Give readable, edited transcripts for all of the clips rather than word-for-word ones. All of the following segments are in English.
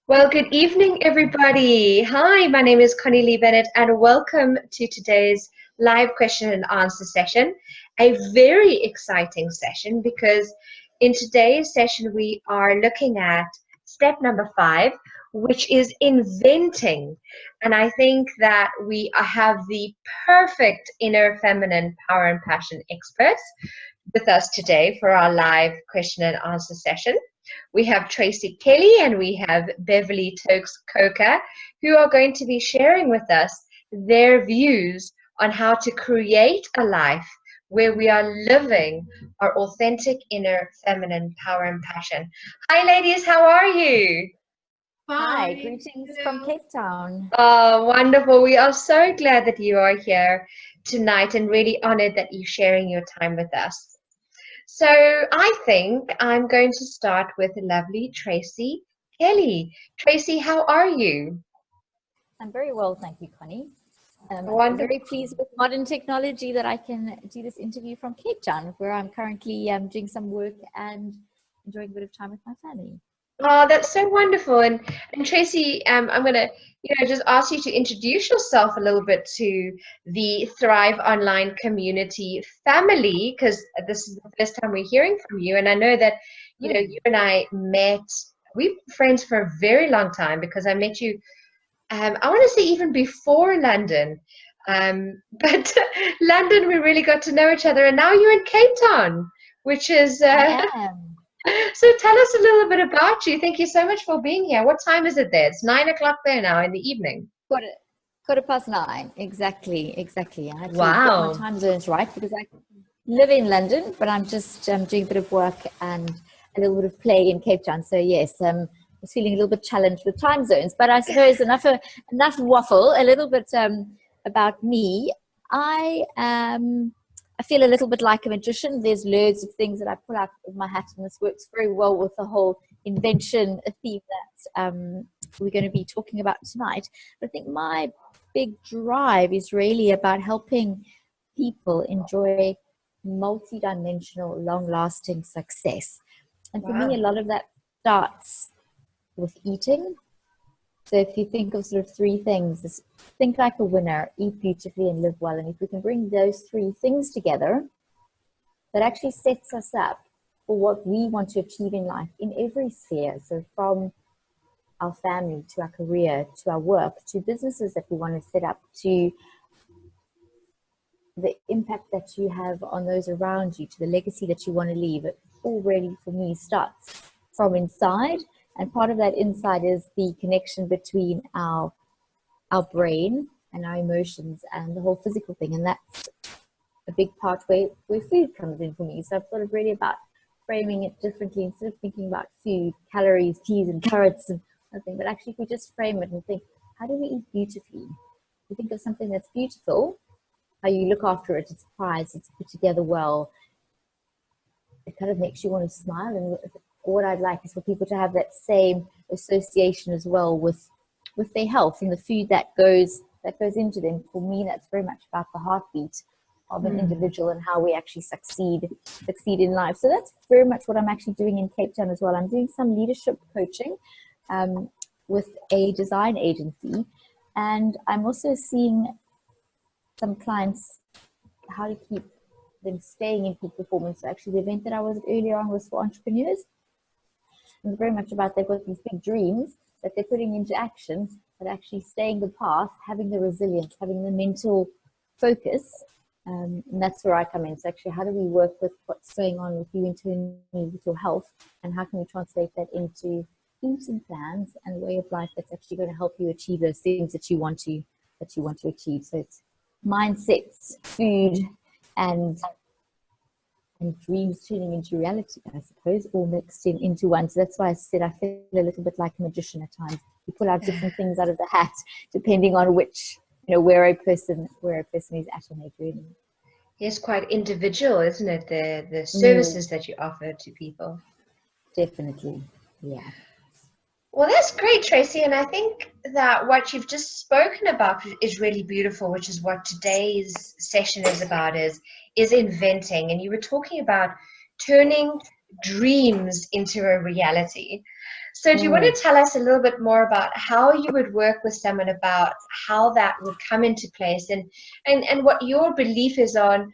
Well, good evening, everybody. Hi, my name is Connie-Lee Bennett, and welcome to today's live question and answer session. A very exciting session because in today's session, we are looking at step number 5, which is inventing. And I think that we have the perfect inner feminine power and passion experts with us today for our live question and answer session. We have Tracy Kelly and we have Beverly Tokes Coker, who are going to be sharing with us their views on how to create a life where we are living our authentic inner feminine power and passion. Hi, ladies, how are you? Hi, greetings from Cape Town. Oh, wonderful. We are so glad that you are here tonight and really honored that you're sharing your time with us. So I think I'm going to start with lovely Tracy Kelly. Tracy, how are you? I'm very well, thank you, Connie. Wonderful. Very pleased with modern technology that I can do this interview from Cape Town, where I'm currently doing some work and enjoying a bit of time with my family. Oh, that's so wonderful. And Tracy, I'm gonna, just ask you to introduce yourself a little bit to the Thrive Online community family, because this is the first time we're hearing from you. And I know that, you and I met, we've been friends for a very long time because I met you, I want to say even before London. But London, we really got to know each other. And now you're in Cape Town, which is I am. So tell us a little bit about you. Thank you so much for being here. What time is it there? It's 9 o'clock there now in the evening. Quarter past 9, exactly. I had to Wow. get my time zones right because I live in London, but I'm just doing a bit of work and a little bit of play in Cape Town. So yes, I was feeling a little bit challenged with time zones, but I suppose enough waffle, a little bit about me. I feel a little bit like a magician. There's loads of things that I pull out of my hat, and this works very well with the whole invention theme that we're going to be talking about tonight. But I think my big drive is really about helping people enjoy multi-dimensional, long-lasting success. And for me, a lot of that starts with eating. So if you think of sort of 3 things, think like a winner, eat beautifully and live well. And if we can bring those 3 things together, that actually sets us up for what we want to achieve in life in every sphere. So from our family to our career, to our work, to businesses that we want to set up, to the impact that you have on those around you, to the legacy that you want to leave. It already, for me, starts from inside. And part of that inside is the connection between our brain and our emotions and the whole physical thing. And that's a big part where food comes in for me. So I've thought of really about framing it differently instead of thinking about food, calories, peas and carrots and nothing. But actually, if we just frame it and think, how do we eat beautifully? You think of something that's beautiful, how you look after it, it's prized, it's put together well. It kind of makes you want to smile. And what I'd like is for people to have that same association as well with their health and the food that goes into them. For me, that's very much about the heartbeat of an individual and how we actually succeed in life. So that's very much what I'm actually doing in Cape Town as well. I'm doing some leadership coaching with a design agency, and I'm also seeing some clients how to keep them staying in peak performance. So actually, the event that I was at earlier on was for entrepreneurs. It's very much about they've got these big dreams that they're putting into action, but actually staying the path, having the resilience, having the mental focus. And that's where I come in. So actually, how do we work with what's going on with you internally, with your health, and how can we translate that into eating plans and a way of life that's actually going to help you achieve those things that you want to achieve. So it's mindsets, food, and dreams turning into reality, I suppose, all mixed into one. So that's why I said I feel a little bit like a magician at times. You pull out different things out of the hat depending on which, where a person is at on their journey. It's quite individual, isn't it? The services that you offer to people. Definitely, yeah. Well, that's great, Tracy. And I think that what you've just spoken about is really beautiful, which is what today's session is about, is inventing. And you were talking about turning dreams into a reality. So do you want to tell us a little bit more about how you would work with someone about how that would come into place, and what your belief is on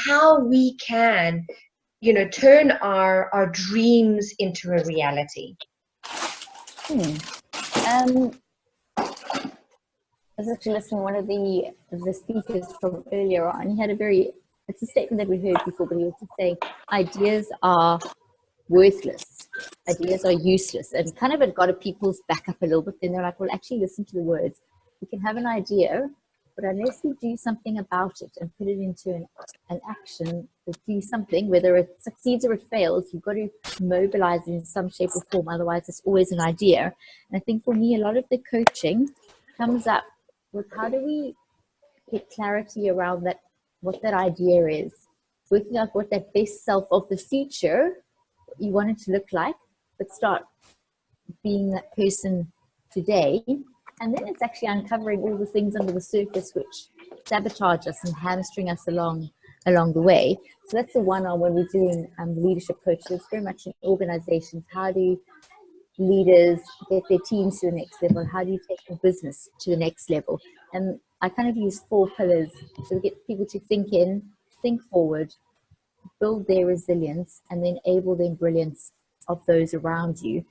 how we can, you know, turn our dreams into a reality? I was actually listening to one of the speakers from earlier on. He had it's a statement that we heard before, but he was just saying ideas are worthless. Ideas are useless. And kind of it got people's back up a little bit. Then they're like, well, actually listen to the words. You can have an idea, but unless you do something about it and put it into an action or do something, whether it succeeds or it fails, you've got to mobilize it in some shape or form. Otherwise, it's always an idea. And I think for me, a lot of the coaching comes up with how do we get clarity around that, what that idea is, working out what that best self of the future you want it to look like, but start being that person today. And then it's actually uncovering all the things under the surface which sabotage us and hamstring us along the way. So that's the one on when we're doing leadership coaching. It's very much in organizations. How do leaders get their teams to the next level? How do you take your business to the next level? And I kind of use 4 pillars to get people to think forward, build their resilience, and then enable the brilliance of those around you.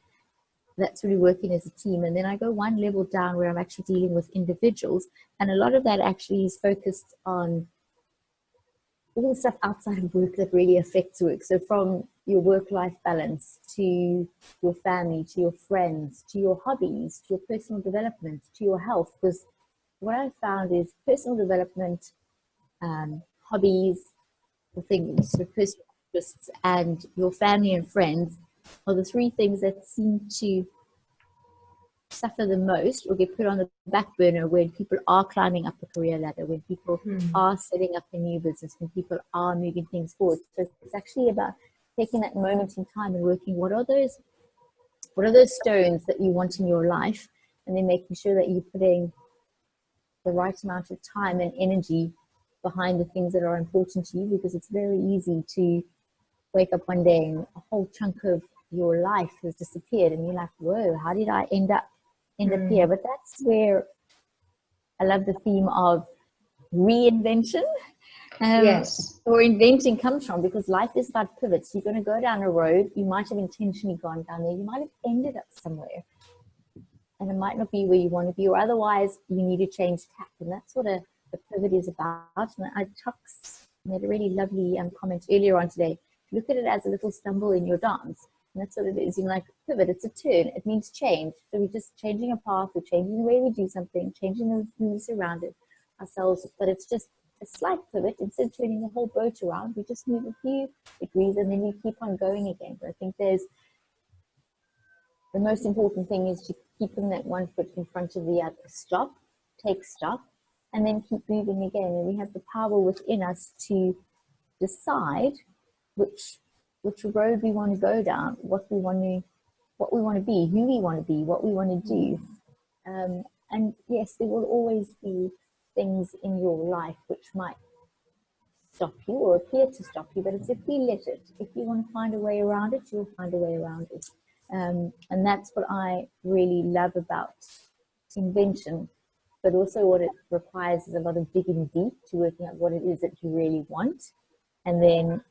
That's really working as a team. And then I go one level down where I'm actually dealing with individuals. And a lot of that actually is focused on all the stuff outside of work that really affects work. So from your work-life balance to your family, to your friends, to your hobbies, to your personal development, to your health. Because what I found is personal development, hobbies, the things, so personal interests, and your family and friends are the 3 things that seem to suffer the most or get put on the back burner when people are climbing up the career ladder, when people are setting up a new business, when people are moving things forward. So it's actually about taking that moment in time and working what are those stones that you want in your life, and then making sure that you're putting the right amount of time and energy behind the things that are important to you, because it's very easy to wake up one day and a whole chunk of your life has disappeared and you're like, whoa, how did I end up here? But that's where I love the theme of reinvention. Yes. Or inventing comes from, because life is about pivots. You're going to go down a road, you might have intentionally gone down there, you might have ended up somewhere, and it might not be where you want to be, or otherwise you need to change tack. And that's what the pivot is about. And I made a really lovely comment earlier on today. Look at it as a little stumble in your dance. And that's what it is. You know, like pivot, it's a turn. It means change. So we're just changing a path, we're changing the way we do something, changing the moves around it ourselves. But it's just a slight pivot. Instead of turning the whole boat around, we just move a few degrees and then we keep on going again. But I think the most important thing is to keep that one foot in front of the other. Stop, take stock, and then keep moving again. And we have the power within us to decide which road we want to go down, what we want to be, who we want to be, what we want to do. And yes, there will always be things in your life which might stop you or appear to stop you, but it's if we let it. If you want to find a way around it, you'll find a way around it. And that's what I really love about invention. But also what it requires is a lot of digging deep to working out what it is that you really want, and then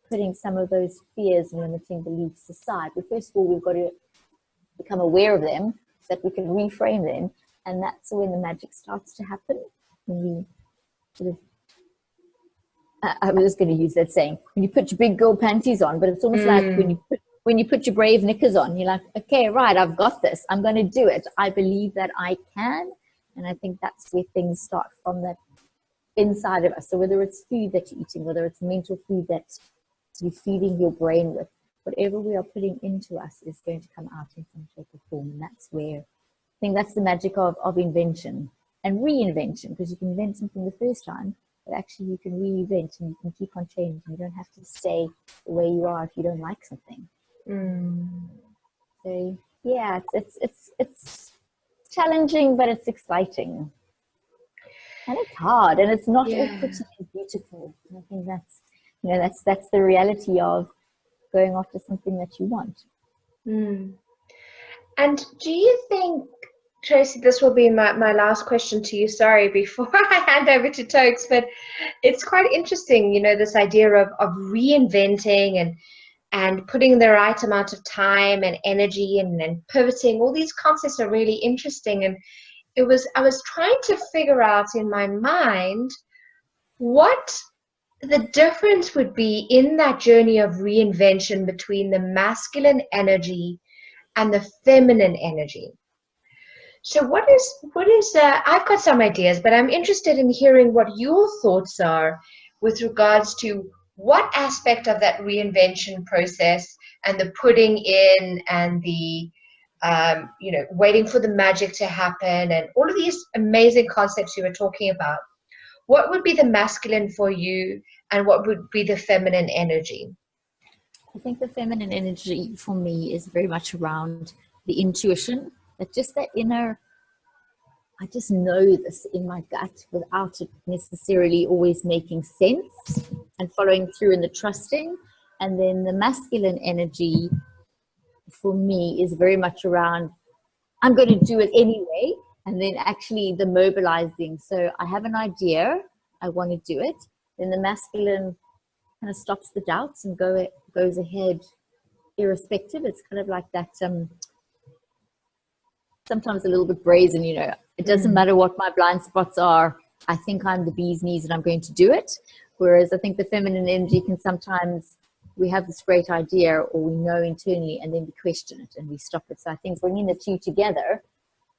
putting some of those fears and limiting beliefs aside. But first of all, we've got to become aware of them so that we can reframe them, and that's when the magic starts to happen. When we sort of, I was just going to use that saying, when you put your big girl panties on, but it's almost like when you put your brave knickers on, you're like, okay, right, I've got this. I'm going to do it. I believe that I can. And I think that's where things start, from that inside of us. So whether it's food that you're eating, whether it's mental food that you're feeding your brain with, whatever we are putting into us is going to come out in some shape or form. And that's where I think that's the magic of invention and reinvention, because you can invent something the first time, but actually you can reinvent and you can keep on changing. You don't have to stay the way you are if you don't like something. So yeah, it's challenging, but it's exciting, and it's hard, and it's not all pretty and beautiful. And I think that's the reality of going after something that you want. Mm. And do you think, Tracy, this will be my last question to you, sorry, before I hand over to Tokes, but it's quite interesting, this idea of reinventing and putting the right amount of time and energy and pivoting. All these concepts are really interesting. And I was trying to figure out in my mind what the difference would be in that journey of reinvention between the masculine energy and the feminine energy. So what is I've got some ideas, but I'm interested in hearing what your thoughts are with regards to what aspect of that reinvention process and the putting in and the waiting for the magic to happen and all of these amazing concepts you were talking about. What would be the masculine for you and what would be the feminine energy? I think the feminine energy for me is very much around the intuition, that just that inner, I just know this in my gut without it necessarily always making sense, and following through in the trusting. And then the masculine energy for me is very much around, I'm going to do it anyway. And then actually the mobilizing. So I have an idea, I want to do it. Then the masculine kind of stops the doubts and goes ahead irrespective. It's kind of like that, sometimes a little bit brazen, it doesn't matter what my blind spots are. I think I'm the bee's knees and I'm going to do it. Whereas I think the feminine energy can sometimes, we have this great idea or we know internally and then we question it and we stop it. So I think bringing the two together,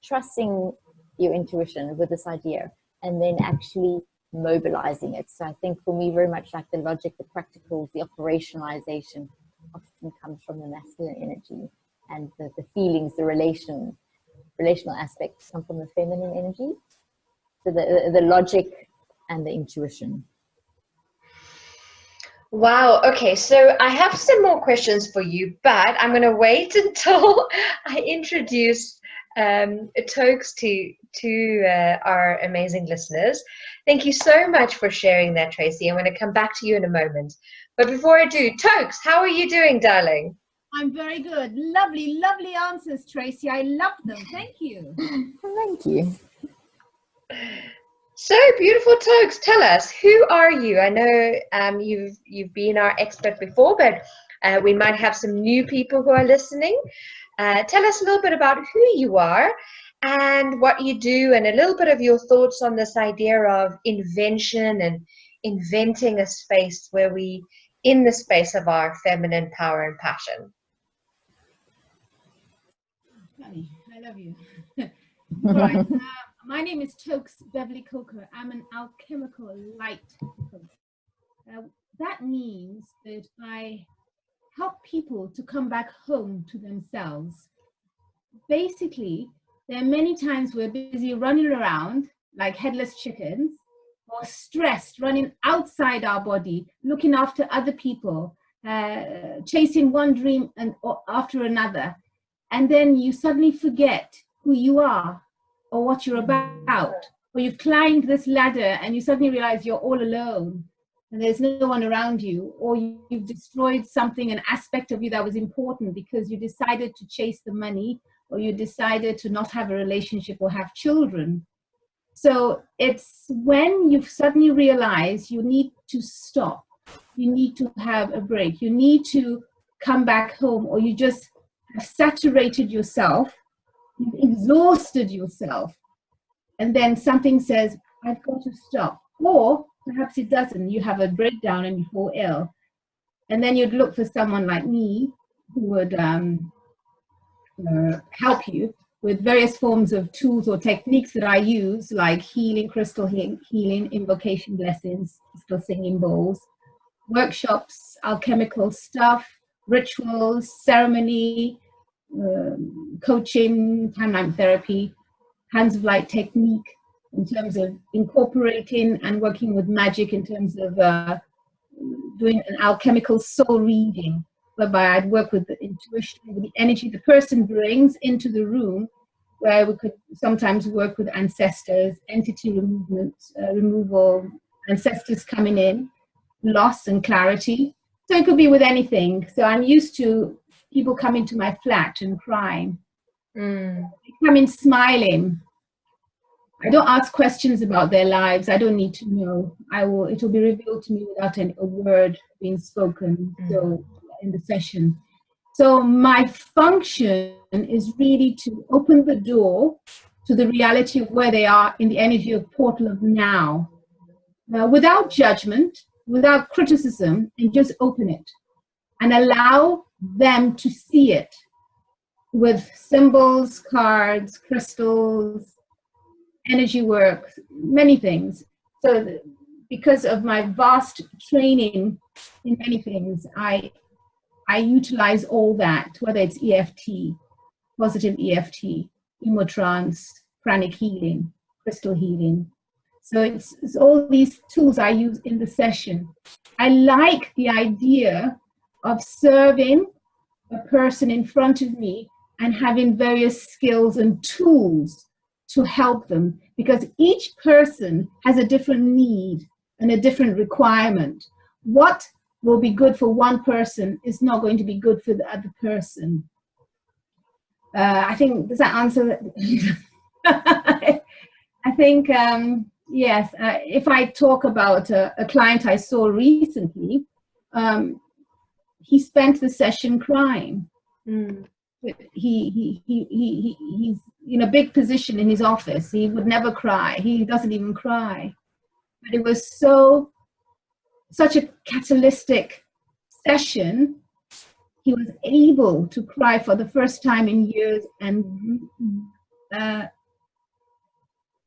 trusting your intuition with this idea and then actually mobilizing it. So I think for me, very much like the logic, the practicals, the operationalization often comes from the masculine energy, and the feelings, the relational aspects come from the feminine energy. So the logic and the intuition. Wow. Okay. So I have some more questions for you, but I'm going to wait until I introduce Tokes to our amazing listeners. Thank you so much for sharing that, Tracy. I'm going to come back to you in a moment. But before I do, Tokes, how are you doing, darling? I'm very good. Lovely, lovely answers, Tracy. I love them. Thank you. Thank you. So beautiful, Tokes. Tell us, who are you? I know you've been our expert before, but we might have some new people who are listening. Tell us a little bit about who you are and what you do, and a little bit of your thoughts on this idea of invention and inventing a space where we, in the space of our feminine power and passion. Honey, I love you. All right. My name is Tokes Beverly Coker. I'm an alchemical light coach. That means that I help people to come back home to themselves. Basically, there are many times we're busy running around like headless chickens, or stressed, running outside our body, looking after other people, chasing one dream or after another. And then you suddenly forget who you are or what you're about. Or you've climbed this ladder and you suddenly realize you're all alone and there's no one around you. Or you've destroyed something, an aspect of you that was important because you decided to chase the money, or you decided to not have a relationship or have children. So it's when you suddenly realize you need to stop, you need to have a break, you need to come back home, or you just have saturated yourself, you've exhausted yourself, and then something says, I've got to stop. Or perhaps it doesn't, you have a breakdown and you fall ill. And then you'd look for someone like me who would help you with various forms of tools or techniques that I use, like healing, crystal healing, invocation blessings, crystal singing bowls, workshops, alchemical stuff, rituals, ceremony, coaching, timeline therapy, hands of light technique in terms of incorporating and working with magic in terms of doing an alchemical soul reading, whereby I'd work with the intuition, with the energy the person brings into the room, where we could sometimes work with ancestors, entity removal, ancestors coming in, loss and clarity, So it could be with anything. So I'm used to people coming to my flat and crying. Mm. They come in smiling. I don't ask questions about their lives. I don't need to know. It will be revealed to me without a word being spoken. So in the session. So my function is really to open the door to the reality of where they are in the energy of portal of now, without judgment, without criticism, and just open it and allow them to see it with symbols, cards, crystals, energy work, many things. So because of my vast training in many things, I utilize all that, whether it's EFT, positive EFT, emotrance, pranic healing, crystal healing. So it's all these tools I use in the session. I like the idea of serving a person in front of me and having various skills and tools to help them, because each person has a different need and a different requirement. What will be good for one person is not going to be good for the other person. I think, does that answer? I think, yes, if I talk about a client I saw recently, he spent the session crying. Mm. He's in a big position in his office. He would never cry. He doesn't even cry. But it was such a catalytic session. He was able to cry for the first time in years, and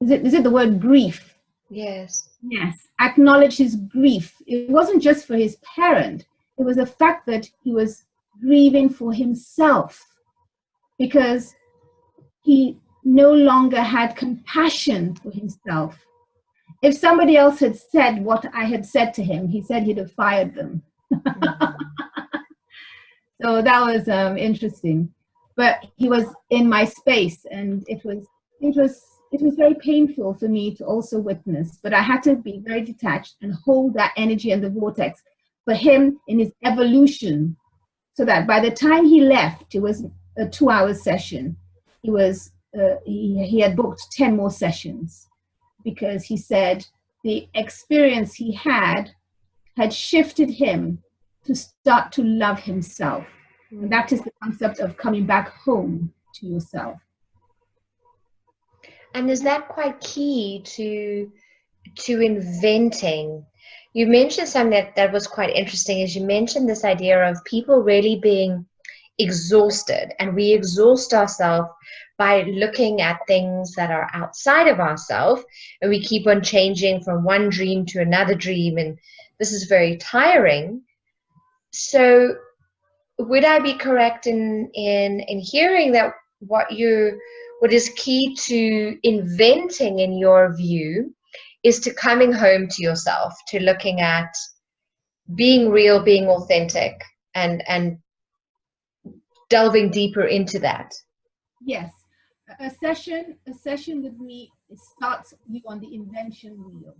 is it the word grief? Yes. Yes, acknowledge his grief. It wasn't just for his parent. It was the fact that he was grieving for himself, because he no longer had compassion for himself. If somebody else had said what I had said to him, he said he'd have fired them. So that was interesting. But he was in my space, and it was very painful for me to also witness. But I had to be very detached and hold that energy and the vortex for him in his evolution, so that by the time he left, it was a 2-hour session. He had booked 10 more sessions, because he said the experience he had shifted him to start to love himself. And that is the concept of coming back home to yourself. And is that quite key to inventing? You mentioned something that was quite interesting, is you mentioned this idea of people really being exhausted, and we exhaust ourselves by looking at things that are outside of ourselves, and we keep on changing from one dream to another dream, and this is very tiring. So would I be correct in hearing that what is key to inventing, in your view, is to coming home to yourself, to looking at being real, being authentic, and delving deeper into that? Yes, a session with me starts you on the invention wheel.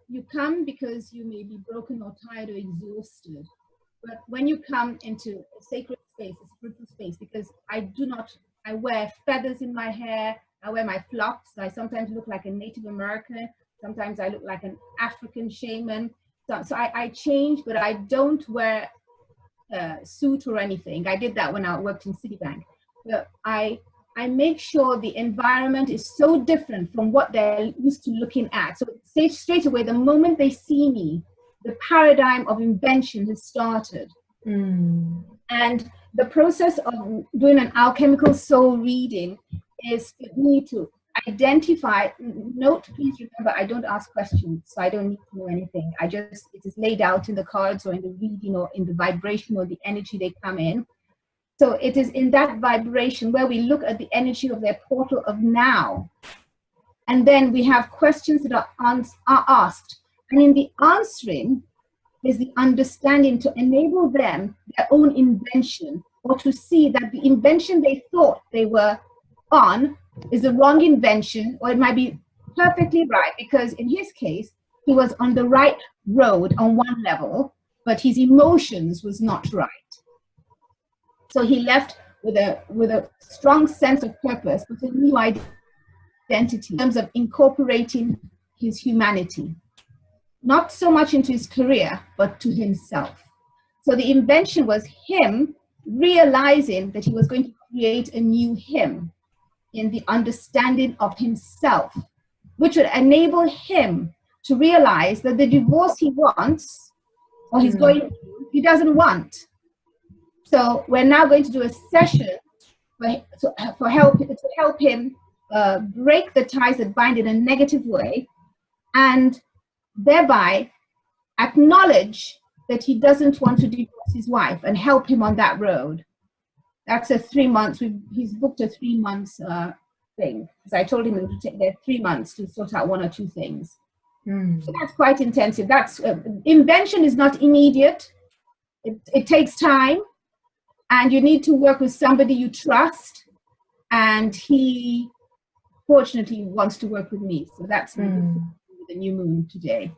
You come because you may be broken or tired or exhausted. But when you come into a sacred space, a spiritual space, because I wear feathers in my hair, I wear my flocks, I sometimes look like a Native American, sometimes I look like an African shaman. So I change, but I don't wear a suit or anything. I did that when I worked in Citibank. But I make sure the environment is so different from what they're used to looking at. So straight away, the moment they see me, the paradigm of invention has started. And the process of doing an alchemical soul reading is for me to identify. Note, please remember, I don't ask questions, so I don't need to know anything. it is laid out in the cards or in the reading or in the vibration or the energy they come in. So it is in that vibration where we look at the energy of their portal of now. And then we have questions that are asked. And in the answering is the understanding to enable them their own invention, or to see that the invention they thought they were on is the wrong invention, or it might be perfectly right, because in his case, he was on the right road on one level, but his emotions was not right. So he left with a strong sense of purpose, with a new identity in terms of incorporating his humanity, not so much into his career, but to himself. So the invention was him realizing that he was going to create a new him in the understanding of himself, which would enable him to realize that the divorce he wants, or he's going to, he doesn't want. So we're now going to do a session to help him break the ties that bind in a negative way, and thereby acknowledge that he doesn't want to divorce his wife, and help him on that road. That's a 3 months. He's booked a 3 months thing, because I told him it would take 3 months to sort out 1 or 2 things. So that's quite intensive. That's invention is not immediate. It takes time, and you need to work with somebody you trust. And he, fortunately, wants to work with me. So that's the new moon today.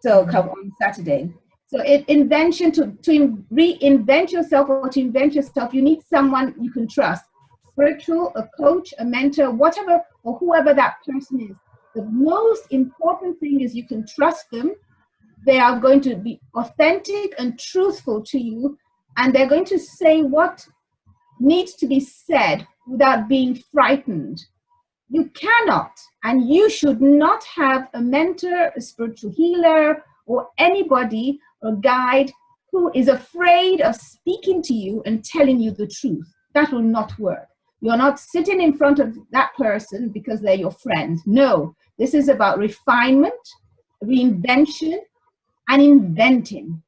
So come on Saturday. So invention, to reinvent yourself, or to invent yourself, you need someone you can trust. Spiritual, a coach, a mentor, whatever, or whoever that person is. The most important thing is you can trust them. They are going to be authentic and truthful to you, and they're going to say what needs to be said without being frightened. You cannot, and you should not have a mentor, a spiritual healer, or anybody, or guide who is afraid of speaking to you and telling you the truth. That will not work. You're not sitting in front of that person because they're your friend. No, this is about refinement, reinvention, and inventing.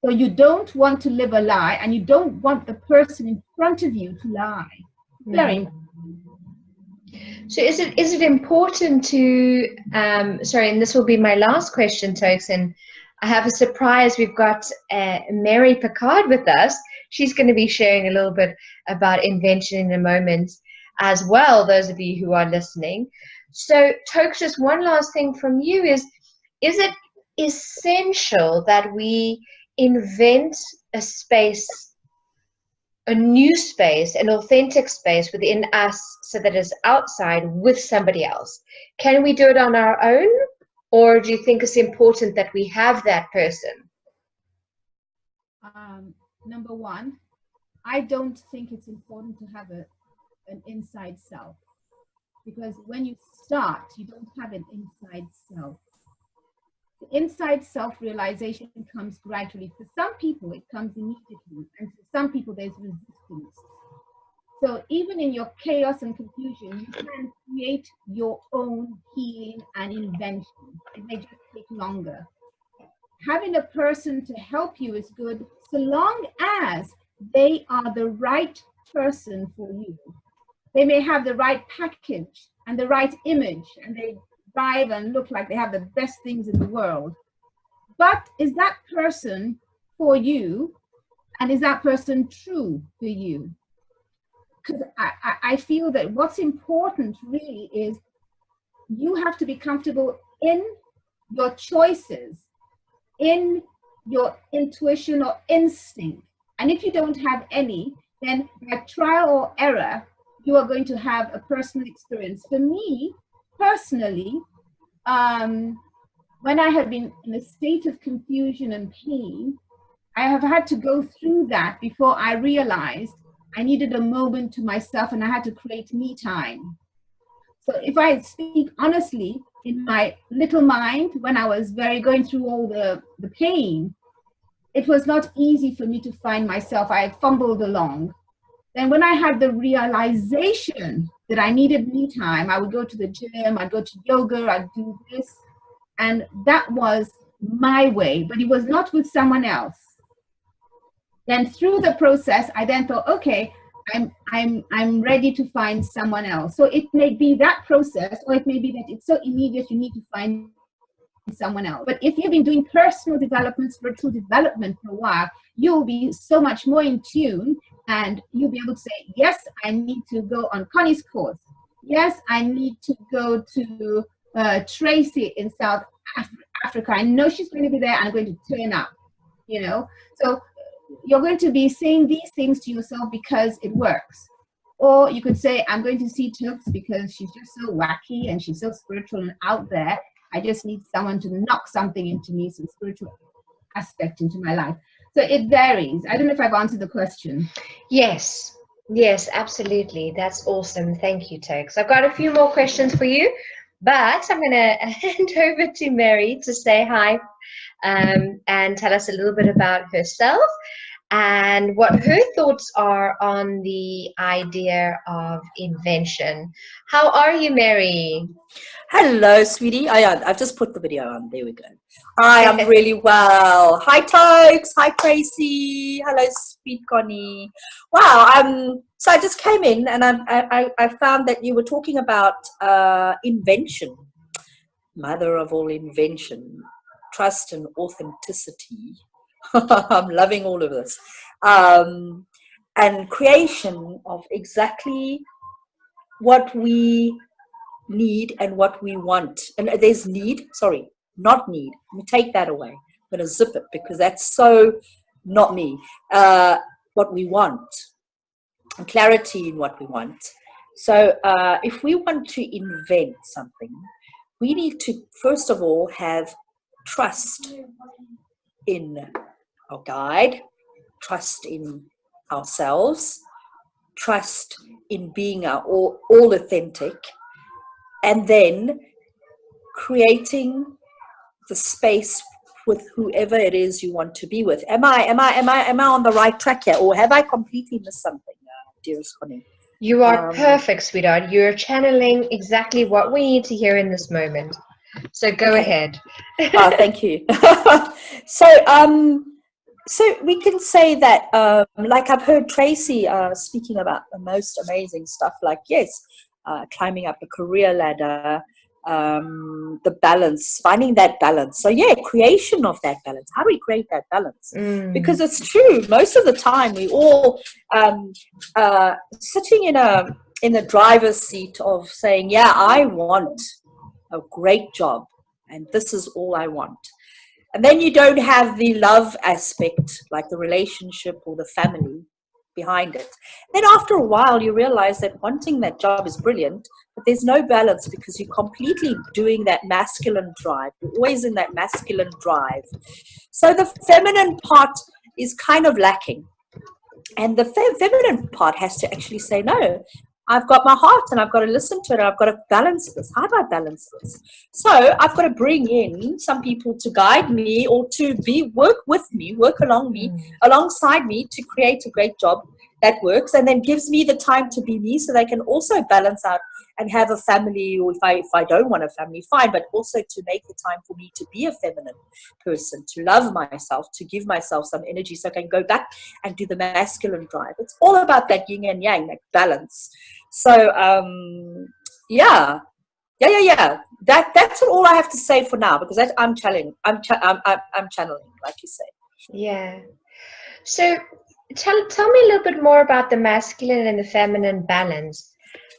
So you don't want to live a lie, and you don't want the person in front of you to lie. Very important. So is it important to, sorry, and this will be my last question, Tokes, and I have a surprise. We've got Mary Picard with us. She's going to be sharing a little bit about invention in a moment as well, those of you who are listening. So Tokes, just one last thing from you is it essential that we invent a space, a new space, an authentic space within us, so that it's outside with somebody else? Can we do it on our own, or do you think it's important that we have that person? Number one, I don't think it's important to have an inside self, because when you start, you don't have an inside self. The inside self-realization comes gradually. For some people, it comes immediately, and for some people, there's resistance. So even in your chaos and confusion, you can create your own healing and invention. It may just take longer. Having a person to help you is good, so long as they are the right person for you. They may have the right package and the right image, and they drive and look like they have the best things in the world. But is that person for you? And is that person true for you? Because I feel that what's important really is you have to be comfortable in your choices, in your intuition or instinct. And if you don't have any, then by trial or error, you are going to have a personal experience. For me, personally, when I have been in a state of confusion and pain, I have had to go through that before I realized I needed a moment to myself, and I had to create me time. So if I speak honestly, in my little mind, when I was going through all the pain, it was not easy for me to find myself. I fumbled along. Then when I had the realization that I needed me time, I would go to the gym, I'd go to yoga, I'd do this. And that was my way, but it was not with someone else. Then through the process, I then thought, okay, I'm ready to find someone else. So it may be that process, or it may be that it's so immediate you need to find someone else. But if you've been doing personal development, spiritual development for a while, you'll be so much more in tune, and you'll be able to say, yes, I need to go on Connie's course. Yes, I need to go to Tracy in South Africa. I know she's going to be there, and I'm going to turn up. you know. So you're going to be saying these things to yourself because it works. Or you could say, I'm going to see Tooks because she's just so wacky and she's so spiritual and out there. I just need someone to knock something into me, some spiritual aspect into my life. So it varies. I don't know if I've answered the question. Yes, yes, absolutely. That's awesome. Thank you, Tokes. I've got a few more questions for you, but I'm going to hand over to Mary to say hi and tell us a little bit about herself and what her thoughts are on the idea of invention. How are you, Mary? Hello, sweetie. I've just put the video on. There we go. Hi, I'm really well. Hi, Tokes. Hi, Tracy. Hello, sweet Connie. Wow. So I just came in and I found that you were talking about invention, mother of all invention, trust and authenticity. I'm loving all of this. And creation of exactly what we need and what we want. And there's need, sorry, not need. Let me take that away. I'm going to zip it because that's so not me. What we want, and clarity in what we want. So if we want to invent something, we need to first of all have trust in our guide, trust in ourselves, trust in being our all authentic, and then creating the space with whoever it is you want to be with. Am I on the right track here, or have I completely missed something, dearest Connie? You are perfect, sweetheart. You're channeling exactly what we need to hear in this moment. So go ahead. Thank you. So we can say that, like I've heard Tracy speaking about the most amazing stuff, like, yes, climbing up a career ladder, the balance, finding that balance. So yeah, creation of that balance. How do we create that balance? Because it's true, most of the time we all sitting in the driver's seat of saying, yeah, I want a great job and this is all I want. And then you don't have the love aspect, like the relationship or the family behind it. Then after a while, you realize that wanting that job is brilliant, but there's no balance because you're completely doing that masculine drive. You're always in that masculine drive. So the feminine part is kind of lacking. And the feminine part has to actually say, no, I've got my heart and I've got to listen to it and I've got to balance this. How do I balance this? So I've got to bring in some people to guide me or to work with me, work alongside me to create a great job that works and then gives me the time to be me so they can also balance out and have a family, or if I don't want a family, fine, but also to make the time for me to be a feminine person, to love myself, to give myself some energy so I can go back and do the masculine drive. It's all about that yin and yang, that balance. So yeah. That's all I have to say for now, because I'm channeling, like you say. Yeah. So tell me a little bit more about the masculine and the feminine balance,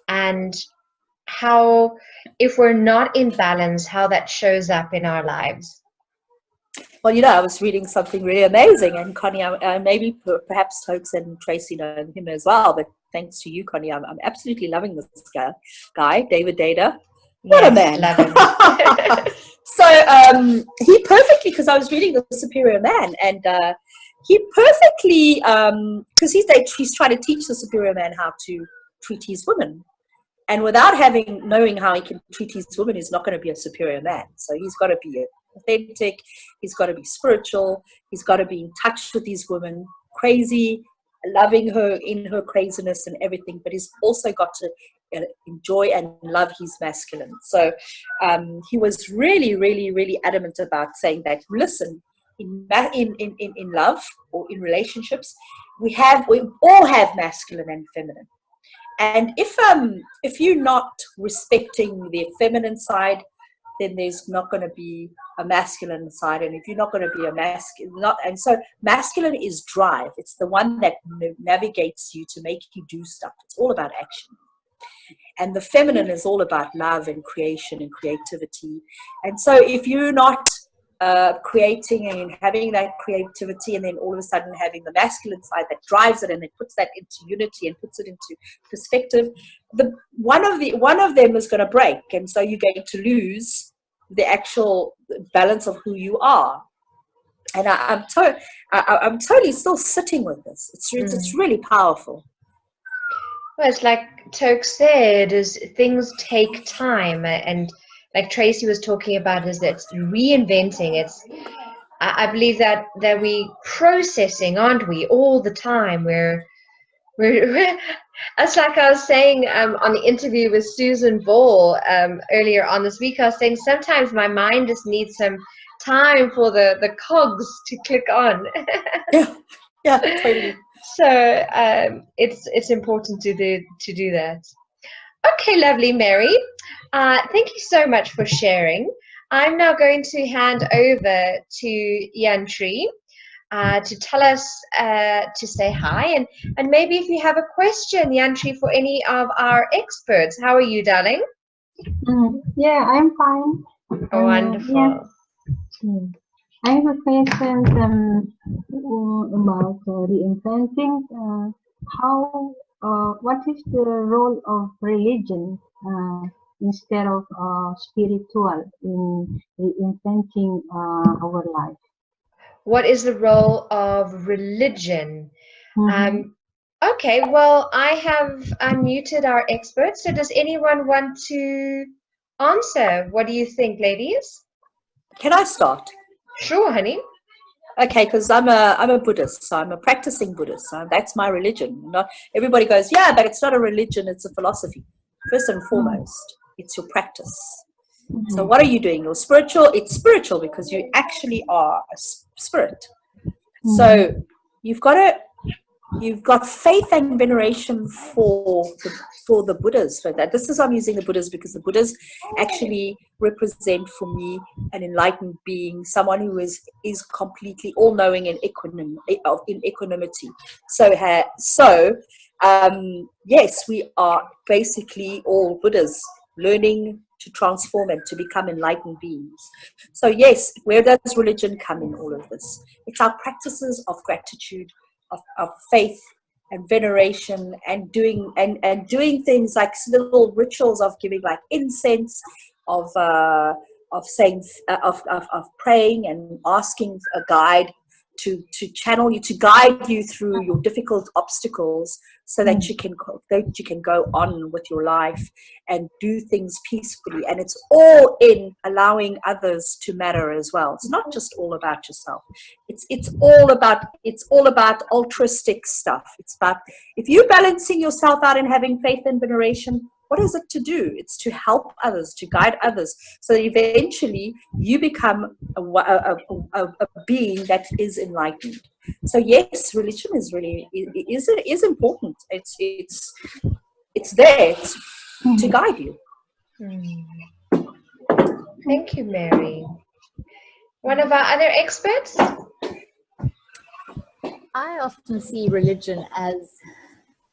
and how, if we're not in balance, how that shows up in our lives. Well, I was reading something really amazing, and Connie, maybe perhaps Tokes and Tracy know him as well, but thanks to you, Connie, I'm absolutely loving this guy, David Data. What a man. Love him. So he perfectly, because I was reading The Superior Man, and he perfectly, because he's trying to teach the superior man how to treat his women. And without knowing how he can treat his woman, he's not going to be a superior man. So he's got to be authentic. He's got to be spiritual. He's got to be in touch with his woman, crazy, loving her in her craziness and everything. But he's also got to enjoy and love his masculine. So he was really, really, really adamant about saying that, listen, in love or in relationships, we all have masculine and feminine. And if you're not respecting the feminine side, then there's not going to be a masculine side. And if you're not going to be a masculine, and so masculine is drive. It's the one that navigates you to make you do stuff. It's all about action. And the feminine is all about love and creation and creativity. And so if you're not creating and having that creativity, and then all of a sudden having the masculine side that drives it and it puts that into unity and puts it into perspective, one of them is going to break, and so you're going to lose the actual balance of who you are. And I'm totally still sitting with this. It's really powerful. Well, it's like Toke said, is things take time, and like Tracy was talking about, is that reinventing. I believe that we processing, aren't we, all the time? We're it's like I was saying on the interview with Susan Ball earlier on this week. I was saying sometimes my mind just needs some time for the cogs to click on. yeah, totally. So it's important to do that. Okay, lovely, Mary. Thank you so much for sharing. I'm now going to hand over to Yantri to tell us to say hi, and maybe if you have a question, Yantri, for any of our experts. How are you, darling? Yeah, I'm fine. Oh, wonderful. Yeah. I have a question about reinventing. What is the role of religion instead of spiritual in reinventing our life? What is the role of religion? Mm-hmm. Okay, well, I have unmuted our experts. So does anyone want to answer? What do you think, ladies? Can I start? Sure, honey. Okay, because I'm a Buddhist, so I'm a practicing Buddhist. So that's my religion. Not everybody goes, yeah, but it's not a religion; it's a philosophy. First and foremost, it's your practice. Mm-hmm. So what are you doing? You're spiritual. It's spiritual because you actually are a spirit. Mm-hmm. So you've got faith and veneration for the Buddhas. So that this is I'm using the Buddhas because the Buddhas actually represent for me an enlightened being, someone who is completely all-knowing and in equanimity. So yes, we are basically all Buddhas learning to transform and to become enlightened beings. So yes, where does religion come in all of this? It's our practices of gratitude, of faith and veneration, and doing things like little rituals of giving, like incense, of saying of praying and asking a guide to channel you, to guide you through your difficult obstacles, so that you can go on with your life and do things peacefully. And it's all in allowing others to matter as well. It's not just all about yourself. It's all about altruistic stuff. It's about, if you're balancing yourself out and having faith and veneration, what is it to do? It's to help others, to guide others, so that eventually you become a being that is enlightened. So yes, religion is really is important. It's there to guide you. Thank you, Mary. One of our other experts? I often see religion as,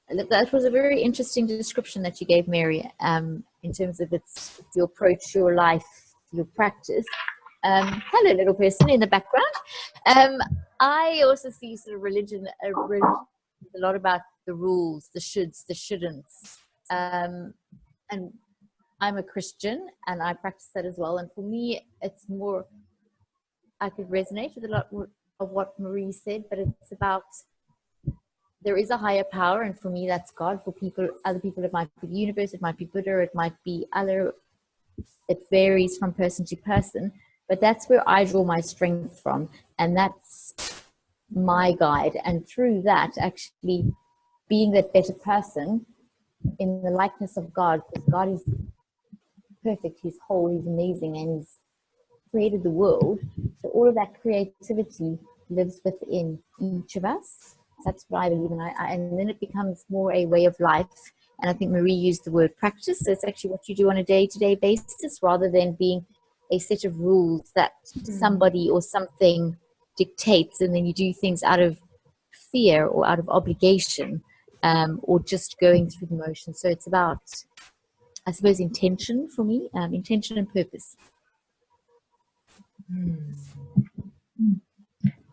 that was a very interesting description that you gave, Mary, in terms of it's your approach, your life, your practice. Hello, little person in the background. I also see sort of religion a lot about the rules, the shoulds, the shouldn'ts. And I'm a Christian and I practice that as well. And for me, it's more, I could resonate with a lot of what Marie said, but it's about, there is a higher power, and for me that's God. For other people it might be the universe, it might be Buddha, it might be other, it varies from person to person, but that's where I draw my strength from, and that's my guide. And through that, actually being that better person in the likeness of God, because God is perfect, he's whole, he's amazing, and he's created the world. So all of that creativity lives within each of us. That's what I believe in. And then it becomes more a way of life. And I think Marie used the word practice. So it's actually what you do on a day-to-day basis, rather than being a set of rules that somebody or something dictates, and then you do things out of fear or out of obligation, or just going through the motions. So it's about, I suppose, intention for me, intention and purpose.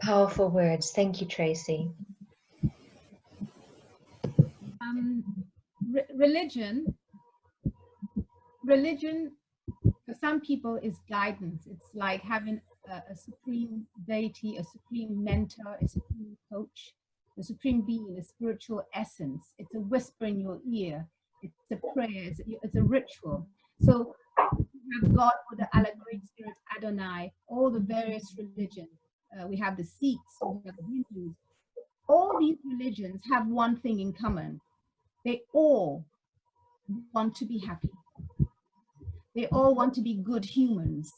Powerful words. Thank you, Tracy. Religion for some people is guidance. It's like having a supreme deity, a supreme mentor, a supreme coach, a supreme being, a spiritual essence. It's a whisper in your ear. It's a prayer. It's a ritual. So we have God, Buddha, Allah, Great Spirit, Adonai, all the various religions. We have the Sikhs, we have the Hindus. All these religions have one thing in common. They all want to be happy. They all want to be good humans.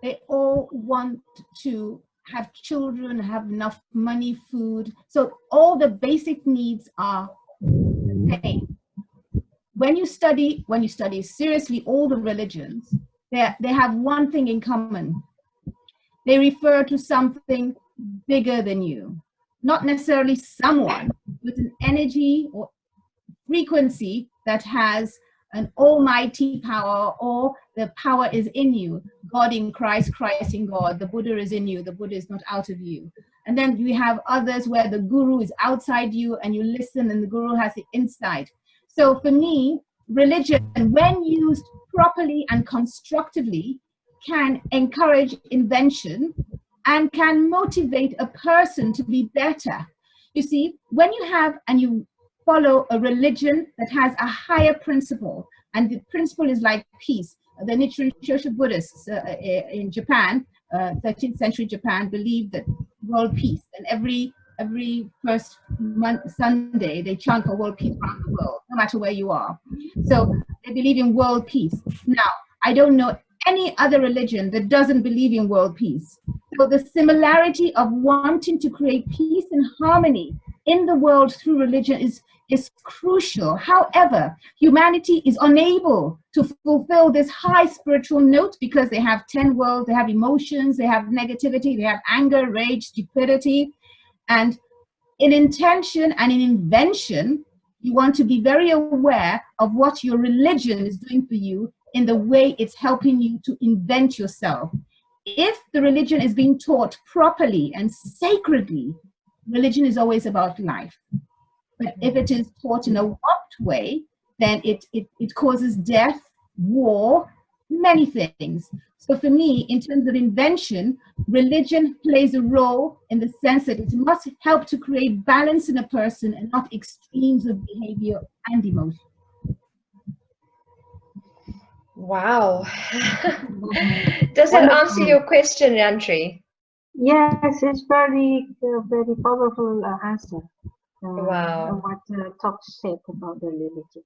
They all want to have children, have enough money, food. So all the basic needs are the same. When you study seriously all the religions, they have one thing in common. They refer to something bigger than you. Not necessarily someone, but an energy or frequency that has an almighty power, or the power is in you. God in Christ, Christ in God. The Buddha is in you. The Buddha is not out of you. And then we have others where the guru is outside you and you listen and the guru has the inside. So for me, religion, when used properly and constructively, can encourage invention and can motivate a person to be better. You see, when you have and you follow a religion that has a higher principle, and the principle is like peace. The Nichiren Shoshu Buddhists in Japan, 13th century Japan, believed that world peace, and every first Sunday they chant for world peace around the world, no matter where you are. So they believe in world peace. Now, I don't know any other religion that doesn't believe in world peace. So the similarity of wanting to create peace and harmony in the world through religion is crucial. However, humanity is unable to fulfill this high spiritual note because they have 10 worlds, they have emotions, they have negativity, they have anger, rage, stupidity. And in intention and in invention, you want to be very aware of what your religion is doing for you in the way it's helping you to invent yourself. If the religion is being taught properly and sacredly, religion is always about life. But if it is taught in a warped way, then it causes death, war, many things. So for me, in terms of invention, religion plays a role in the sense that it must help to create balance in a person and not extremes of behavior and emotion. Wow. Does that answer your question, Yantri? Yes, it's very powerful answer. Wow. What Tox said about the religion.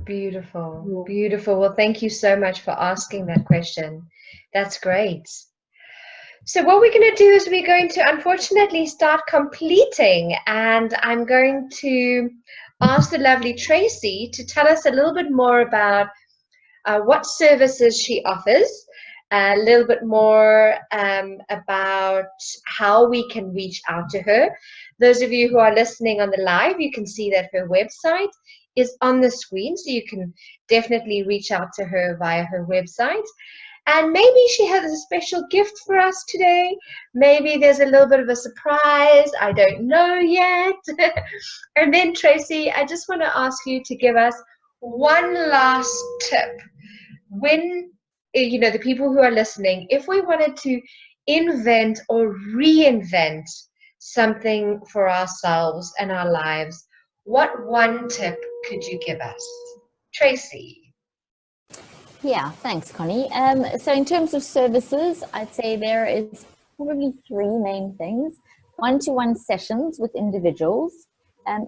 Beautiful, Yeah. beautiful. Well, thank you so much for asking that question. That's great. So what we're going to do is we're going to unfortunately start completing, and I'm going to ask the lovely Tracy to tell us a little bit more about what services she offers, a little bit more about how we can reach out to her. Those of you who are listening on the live, you can see that her website is on the screen, so you can definitely reach out to her via her website. And maybe she has a special gift for us today. Maybe there's a little bit of a surprise. I don't know yet. And then, Tracy, I just want to ask you to give us one last tip. When, you know, the people who are listening, if we wanted to invent or reinvent something for ourselves and our lives, what one tip could you give us? Tracy. Yeah, thanks, Connie. So in terms of services, I'd say there is probably three main things. One-to-one sessions with individuals.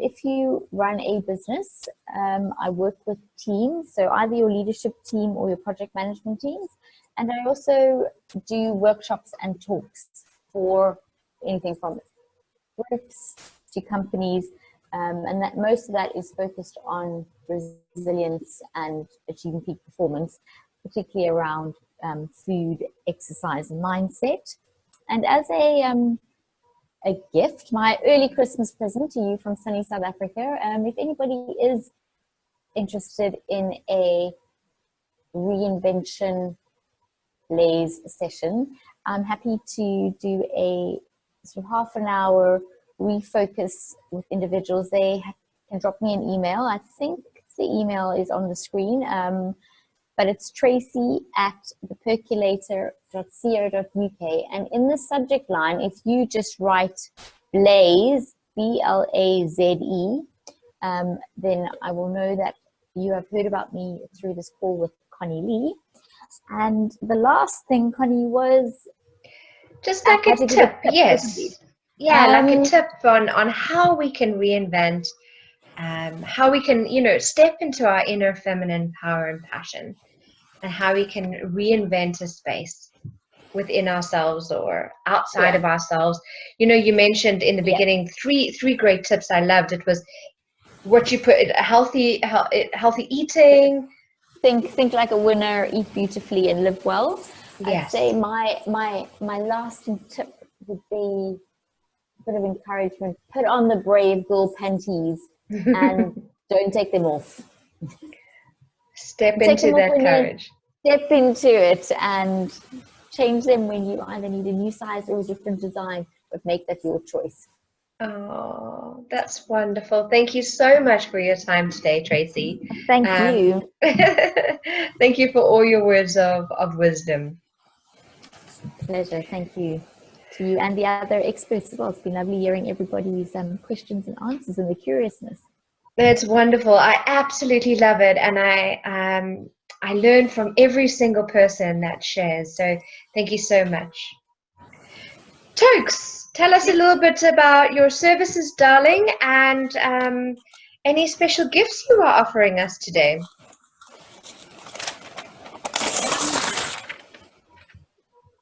If you run a business, I work with teams, so either your leadership team or your project management teams. And I also do workshops and talks for anything from groups to companies. And that most of that is focused on resilience and achieving peak performance, particularly around food, exercise, and mindset. And as a gift, my early Christmas present to you from sunny South Africa, if anybody is interested in a reinvention Lay's session, I'm happy to do a sort of half an hour refocus with individuals. They can drop me an email. I think the email is on the screen, but it's tracy@thepercolator.co.uk. And in the subject line, if you just write Blaze, BLAZE, then I will know that you have heard about me through this call with Connie-Lee. And the last thing, Connie, was just like a tip. Yes. Yeah, like a tip on how we can reinvent, how we can, step into our inner feminine power and passion, and how we can reinvent a space within ourselves or outside of ourselves. You mentioned in the beginning three great tips I loved. It was what you put, healthy eating. Think like a winner, eat beautifully, and live well. Yes. I'd say my lasting tip would be a bit of encouragement. Put on the brave girl panties and don't take them off. Step into that courage. Step into it and change them when you either need a new size or a different design, but make that your choice. Oh, that's wonderful. Thank you so much for your time today, Tracy. Thank you. Thank you for all your words of wisdom. Pleasure. Thank you to you and the other experts as well. It's been lovely hearing everybody's questions and answers and the curiousness. That's wonderful. I absolutely love it, and I learn from every single person that shares. So thank you so much. Tokes, tell us a little bit about your services, darling, and any special gifts you are offering us today.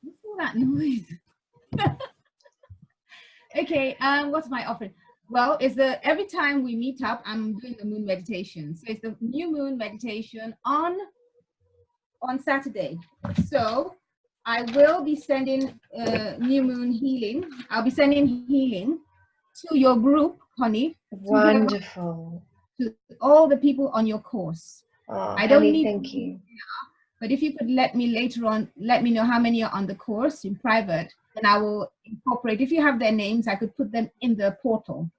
What's all that noise? Okay, what's my offering? Well, every time we meet up, I'm doing the moon meditation. So it's the new moon meditation on Saturday. So I will be sending new moon healing. I'll be sending healing to your group, Connie. Wonderful. To all the people on your course. Oh, I don't honey, need. thank you. But if you could let me later on, let me know how many are on the course in private, then I will incorporate. If you have their names, I could put them in the portal.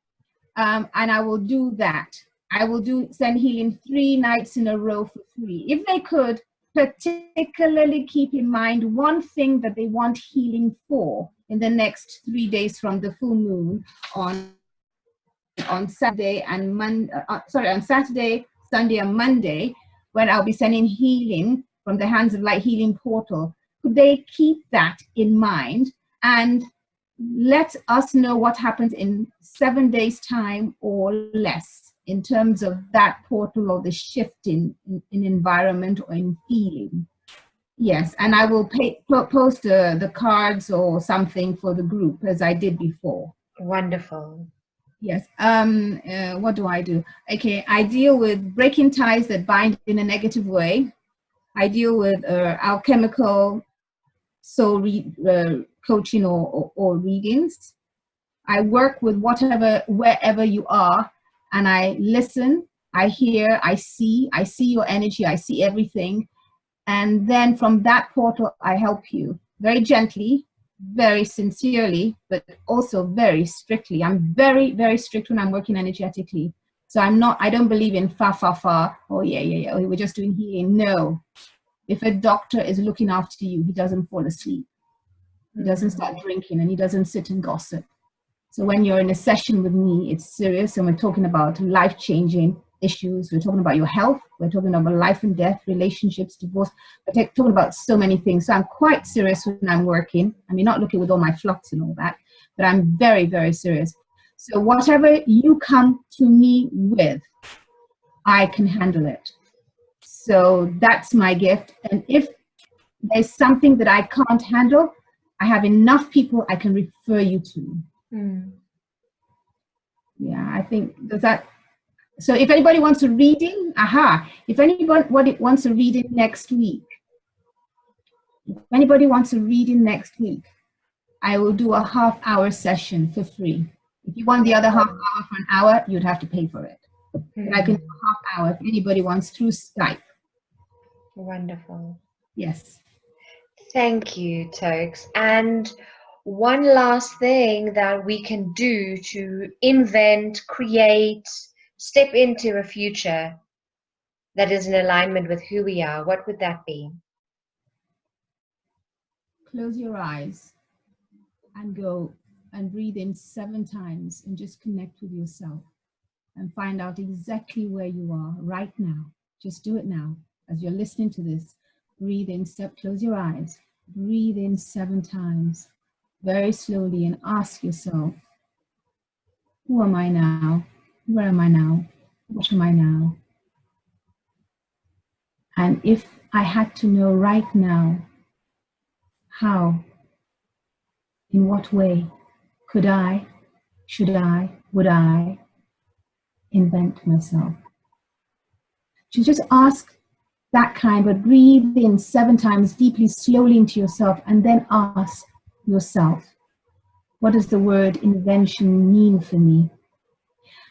And I will do that. I will send healing 3 nights in a row for free. If they could particularly keep in mind one thing that they want healing for in the next 3 days from the full moon on Saturday and on Saturday, Sunday, and Monday, when I'll be sending healing from the Hands of Light Healing Portal. Could they keep that in mind and let us know what happens in 7 days' time or less in terms of that portal or the shift in environment or in feeling? Yes, and I will post the cards or something for the group as I did before. Wonderful. Yes. What do I do? Okay, I deal with breaking ties that bind in a negative way. I deal with alchemical soul coaching or readings. I work with wherever you are, and I listen, I hear, I see your energy, I see everything. And then from that portal, I help you very gently, very sincerely, but also very strictly. I'm very, very strict when I'm working energetically. So I don't believe in fa. Oh yeah, we're just doing healing. No. If a doctor is looking after you, he doesn't fall asleep. He doesn't start drinking, and he doesn't sit and gossip. So when you're in a session with me, it's serious, and we're talking about life-changing issues. We're talking about your health. We're talking about life and death, relationships, divorce. We're talking about so many things. So I'm quite serious when I'm working. I mean, not looking with all my flux and all that, but I'm very, very serious. So whatever you come to me with, I can handle it. So that's my gift. And if there's something that I can't handle, I have enough people I can refer you to. Yeah, I think, does that, so if anybody wants a reading, if anybody wants a reading next week, I will do a half-hour session for free. If you want the other half hour for an hour, you'd have to pay for it. But I can do a half hour if anybody wants through Skype. Wonderful. Yes. Thank you, Tokes. And one last thing that we can do to invent, create, step into a future that is in alignment with who we are, what would that be? Close your eyes and go and breathe in 7 times and just connect with yourself and find out exactly where you are right now. Just do it now. As you're listening to this, breathe in, close your eyes, breathe in 7 times, very slowly, and ask yourself, who am I now? Where am I now? What am I now? And if I had to know right now, how, in what way could I, should I, would I invent myself? To just ask that kind, but breathe in 7 times deeply, slowly into yourself, and then ask yourself, what does the word invention mean for me?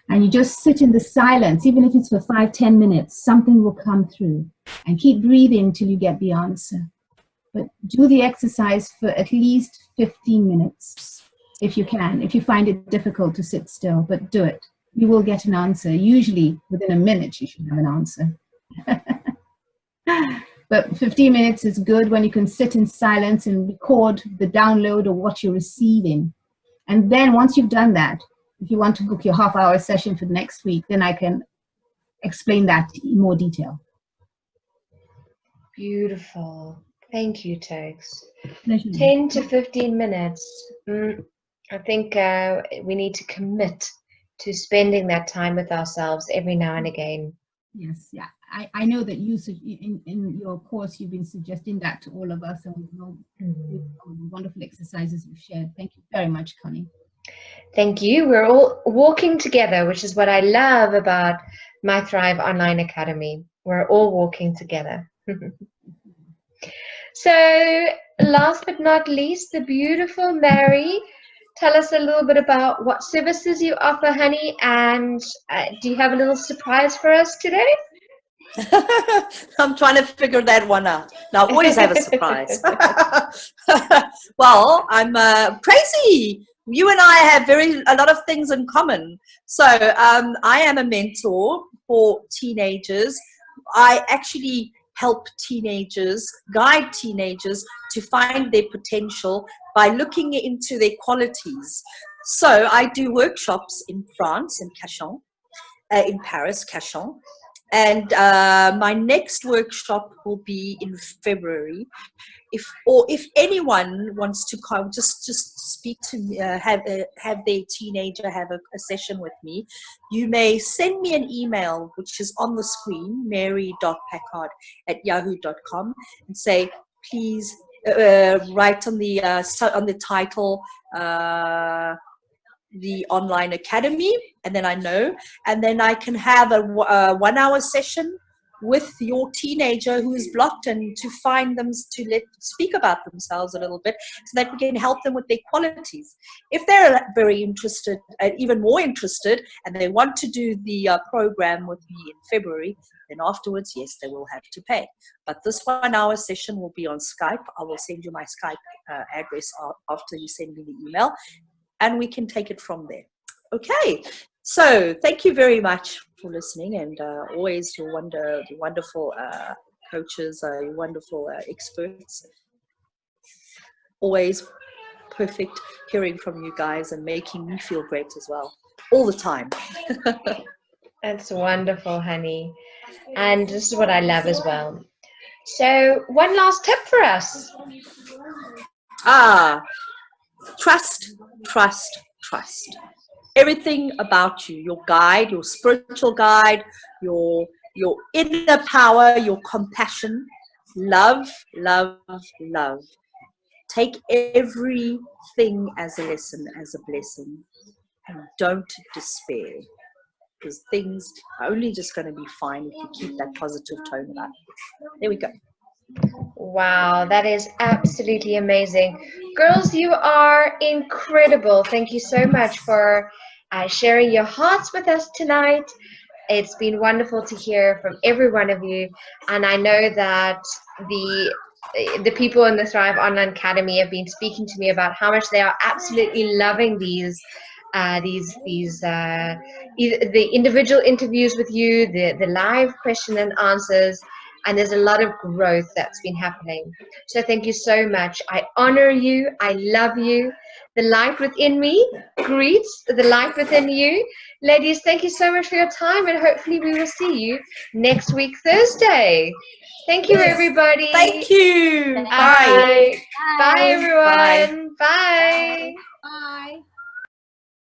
And you just sit in the silence, even if it's for 5-10 minutes, something will come through. And keep breathing till you get the answer. But do the exercise for at least 15 minutes, if you can. If you find it difficult to sit still, but do it. You will get an answer. Usually within a minute, you should have an answer. But 15 minutes is good when you can sit in silence and record the download of what you're receiving. And then once you've done that, if you want to book your half-hour session for next week, then I can explain that in more detail. Beautiful. Thank you, Tokes. Pleasure. 10 to 15 minutes. I think we need to commit to spending that time with ourselves every now and again. Yes, yeah. I know that you, in your course, you've been suggesting that to all of us, and we know the wonderful exercises you've shared. Thank you very much, Connie. Thank you. We're all walking together, which is what I love about my Thrive Online Academy. We're all walking together. So last but not least, the beautiful Mary. Tell us a little bit about what services you offer, honey, and do you have a little surprise for us today? I'm trying to figure that one out. Now, I always have a surprise. Well, I'm crazy. You and I have a lot of things in common. So I am a mentor for teenagers. I actually help teenagers, guide teenagers to find their potential by looking into their qualities. So I do workshops in France, in Cachan, in Paris, Cachan. And my next workshop will be in February. If anyone wants to come, just speak to me, have their teenager have a session with me, you may send me an email, which is on the screen, mary.packard@yahoo.com, and say, please write on the title, the online academy, and then I know, and then I can have a 1-hour session with your teenager who is blocked, and to find them, to speak about themselves a little bit, so that we can help them with their qualities. If they're very interested, even more interested, and they want to do the program with me in February, then afterwards, yes, they will have to pay. But this 1-hour session will be on Skype. I will send you my Skype address after you send me the email, and we can take it from there. Okay, so thank you very much for listening, and always your wonderful coaches, your wonderful experts. Always perfect hearing from you guys and making me feel great as well, all the time. That's wonderful, honey. And this is what I love as well. So one last tip for us. Trust, trust, trust. Everything about you, your guide, your spiritual guide, your inner power, your compassion, love, love, love. Take everything as a lesson, as a blessing, and don't despair, because things are only just going to be fine if you keep that positive tone about it. There we go. Wow, that is absolutely amazing. Girls, you are incredible. Thank you so much for sharing your hearts with us tonight. It's been wonderful to hear from every one of you, and I know that the the people in the Thrive Online Academy have been speaking to me about how much they are absolutely loving the individual interviews with you, the live question and answers, and there's a lot of growth that's been happening. So thank you so much. I honor you. I love you. The light within me greets the light within you. Ladies, thank you so much for your time, and hopefully we will see you next week, Thursday. Thank you, Yes. everybody. Thank you. Bye. Bye. Bye, everyone. Bye. Bye.